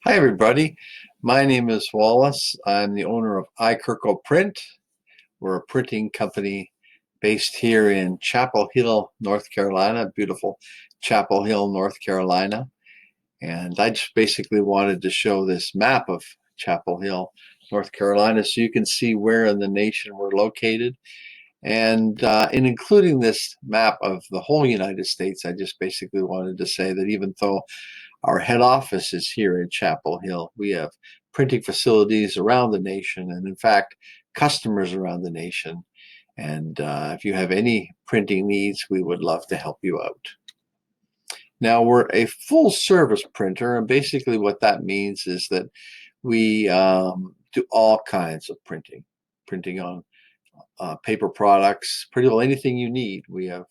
Hi, everybody. My name is Wallace. I'm the owner of iKirko Print. We're a printing company based here in Chapel Hill, North Carolina, beautiful Chapel Hill, North Carolina. And I just basically wanted to show this map of Chapel Hill, North Carolina, so you can see where in the nation we're located. And in including this map of the whole United States, I just basically wanted to say that even though our head office is here in Chapel Hill, we have printing facilities around the nation, and in fact, customers around the nation. And if you have any printing needs, we would love to help you out. Now, we're a full service printer, and basically what that means is that we do all kinds of printing on paper products, pretty well anything you need. We have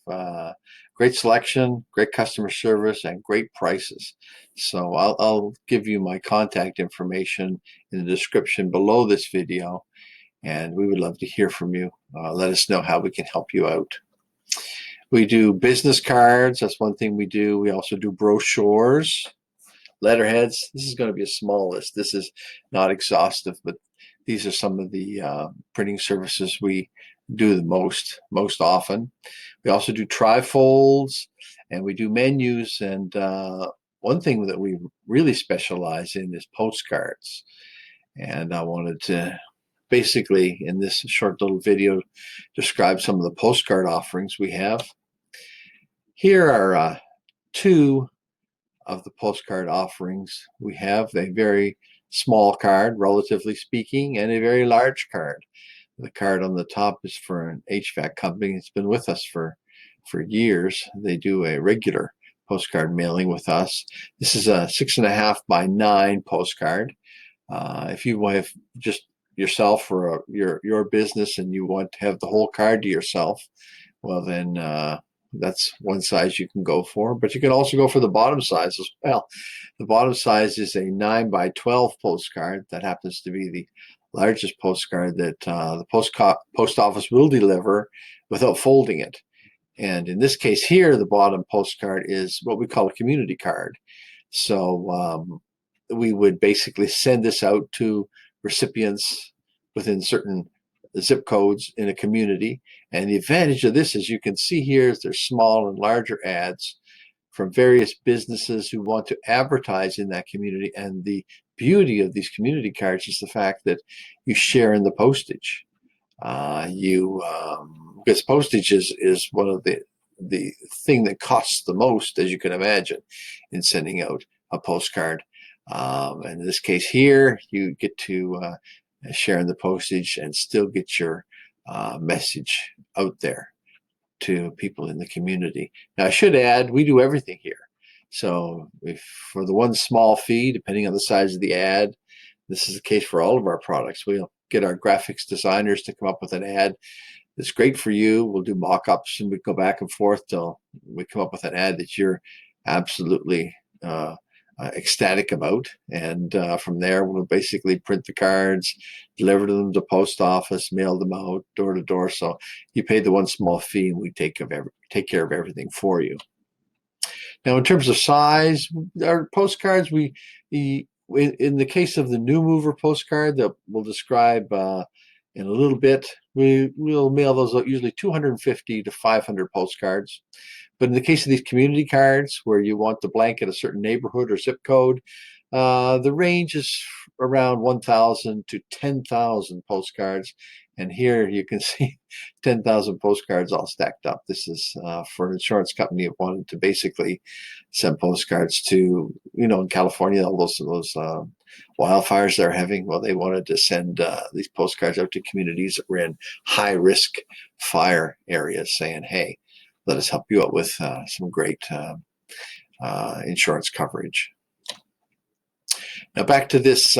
great selection, great customer service, and great prices. So I'll give you my contact information in the description below this video, and we would love to hear from you. Let us know how we can help you out. We do business cards. That's one thing we do. We also do brochures, letterheads. This is going to be a small list. This is not exhaustive, but these are some of the printing services we do the most often. We also do trifolds, and we do menus. And one thing that we really specialize in is postcards. And I wanted to basically, in this short little video, describe some of the postcard offerings we have. Here are two of the postcard offerings we have: a very small card, relatively speaking, and a very large card. The card on the top is for an HVAC company. It's been with us for years. They do a regular postcard mailing with us. This is a 6.5 by 9 postcard. If you have just yourself or your business and you want to have the whole card to yourself, well then that's one size you can go for, but you can also go for the bottom size as well. The bottom size is a 9 by 12 postcard. That happens to be the largest postcard that the post office will deliver without folding it. And in this case here, the bottom postcard is what we call a community card. So we would basically send this out to recipients within certain zip codes in a community. And the advantage of this, as you can see here, is there's small and larger ads from various businesses who want to advertise in that community. And the beauty of these community cards is the fact that you share in the postage. Because postage is one of the thing that costs the most, as you can imagine, in sending out a postcard. And in this case here, you get to share in the postage and still get your message out there to people in the community. Now, I should add, we do everything here. So if for the one small fee, depending on the size of the ad, this is the case for all of our products. We'll get our graphics designers to come up with an ad that's great for you. We'll do mock-ups and we go back and forth till we come up with an ad that you're absolutely ecstatic about. And from there, we'll basically print the cards, deliver them to the post office, mail them out door to door. So you pay the one small fee and we take care of everything for you. Now, in terms of size, our postcards, in the case of the New Mover postcard that we'll describe in a little bit, we'll mail those out usually 250 to 500 postcards. But in the case of these community cards, where you want to blanket a certain neighborhood or zip code, the range is around 1,000 to 10,000 postcards. And here you can see 10,000 postcards all stacked up. This is for an insurance company that wanted to basically send postcards to, in California, all those wildfires they're having. Well, they wanted to send these postcards out to communities that were in high-risk fire areas saying, hey, let us help you out with some great insurance coverage. Now back to this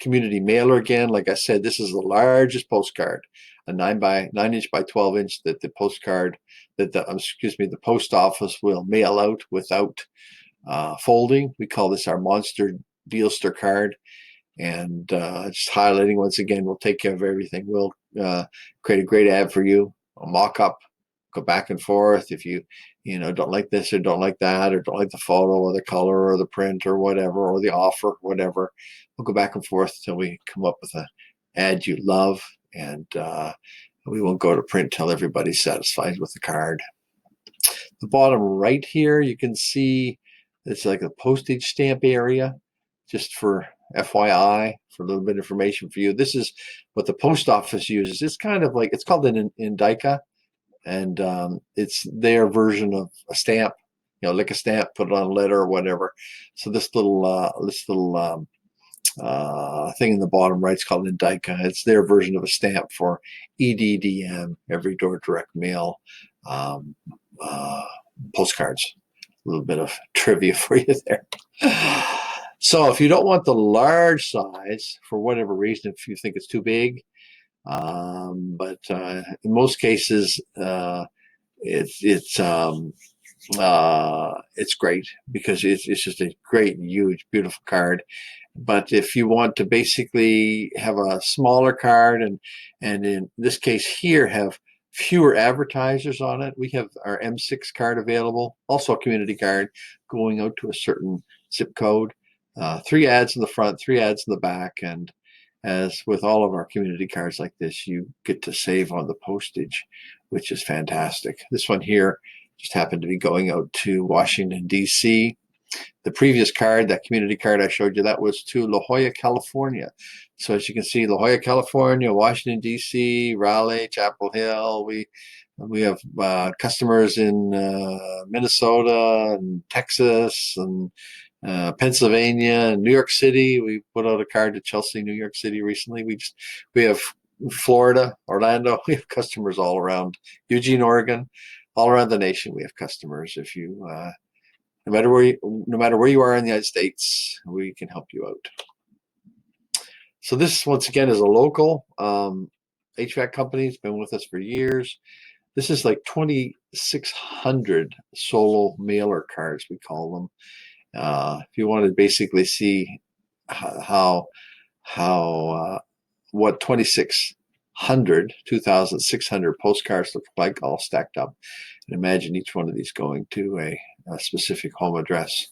community mailer again. Like I said, this is the largest postcard, a 9-inch by 12-inch that the postcard that the post office will mail out without folding. We call this our Monster Dealster card. And just highlighting once again, we'll take care of everything. We'll create a great ad for you, a mock-up, go back and forth. If you don't like this or don't like that or don't like the photo or the color or the print or whatever or the offer, whatever, we'll go back and forth till we come up with an ad you love, and we won't go to print till everybody's satisfied with the card. The bottom right here, you can see it's like a postage stamp area, just for FYI, for a little bit of information for you. This is what the post office uses. It's kind of like, it's called an indica, and it's their version of a stamp. Lick a stamp, put it on a letter or whatever. So this little thing in the bottom right is called indica. It's their version of a stamp for EDDM, every door direct mail. Postcards. A little bit of trivia for you there. So if you don't want the large size for whatever reason, if you think it's too big, but in most cases it's great, because it's just a great, huge, beautiful card. But if you want to basically have a smaller card, and in this case here have fewer advertisers on it, we have our M6 card available, also a community card going out to a certain zip code. 3 ads in the front, 3 ads in the back, and as with all of our community cards like this, you get to save on the postage, which is fantastic. This one here just happened to be going out to Washington, D.C. The previous card, that community card I showed you, that was to La Jolla, California. So as you can see, La Jolla, California, Washington, D.C., Raleigh, Chapel Hill. We have customers in Minnesota and Texas and Pennsylvania and New York City. We put out a card to Chelsea, New York City recently. We have Florida, Orlando. We have customers all around. Eugene, Oregon, all around the nation. We have customers. If you no matter where you are in the United States, we can help you out. So this, once again, is a local HVAC company. It's been with us for years. This is like 2,600 solo mailer cards, we call them. If you want to basically see what 2,600 postcards look like all stacked up, and imagine each one of these going to a specific home address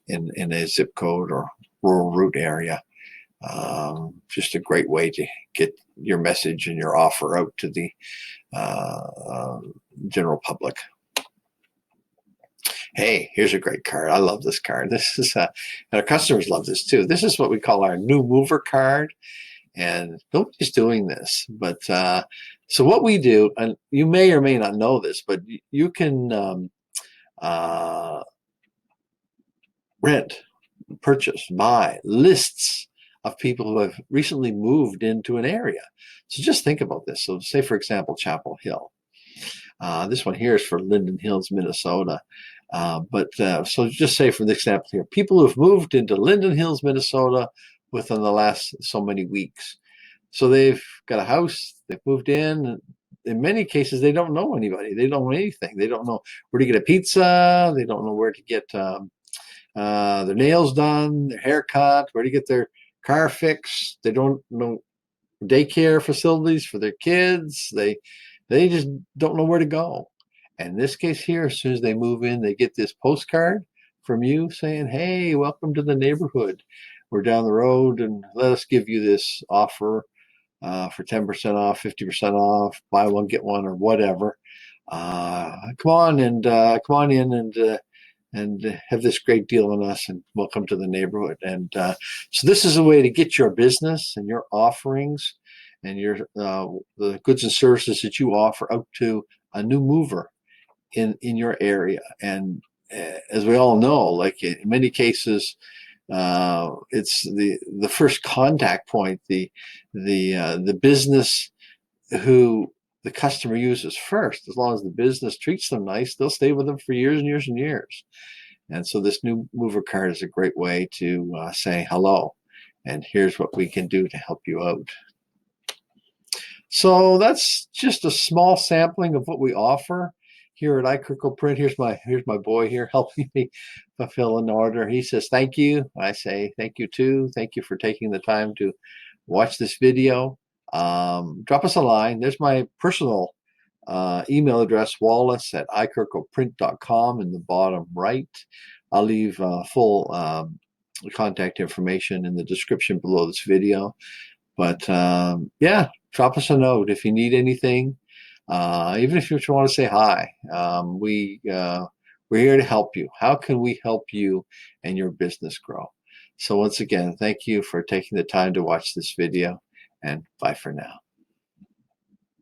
in a zip code or rural route area. Just a great way to get your message and your offer out to the general public. Hey, here's a great card. I love this card. This is and our customers love this too. This is what we call our new mover card, and nobody's doing this. But so what we do, and you may or may not know this, but you can rent, purchase, buy lists of people who have recently moved into an area. So just think about this. So say, for example, Chapel Hill. This one here is for Linden Hills, Minnesota. So just say, for the example here, people who've moved into Linden Hills, Minnesota within the last so many weeks. So they've got a house, they've moved in. In many cases, they don't know anybody. They don't know anything. They don't know where to get a pizza. They don't know where to get their nails done, their hair cut, where to get their car fixed. They don't know daycare facilities for their kids. They just don't know where to go. And in this case here, as soon as they move in, they get this postcard from you saying, hey, welcome to the neighborhood. We're down the road, and let us give you this offer for 10% off, 50% off, buy one, get one, or whatever. Come on in and have this great deal on us, and welcome to the neighborhood. And so this is a way to get your business and your offerings and your the goods and services that you offer out to a new mover in your area. And as we all know, like in many cases, it's the first contact point, the business who the customer uses first. As long as the business treats them nice, they'll stay with them for years and years and years. And so this new mover card is a great way to say hello, and here's what we can do to help you out. So that's just a small sampling of what we offer here at iKirkle Print. Here's my boy here helping me fulfill an order. He says thank you. I say thank you too. Thank you for taking the time to watch this video. Drop us a line. There's my personal email address wallace@ikirkoprint.com in the bottom right. I'll leave full contact information in the description below this video. But yeah, drop us a note if you need anything. Even if you just want to say hi, we're here to help you. How can we help you and your business grow? So once again, thank you for taking the time to watch this video, and bye for now.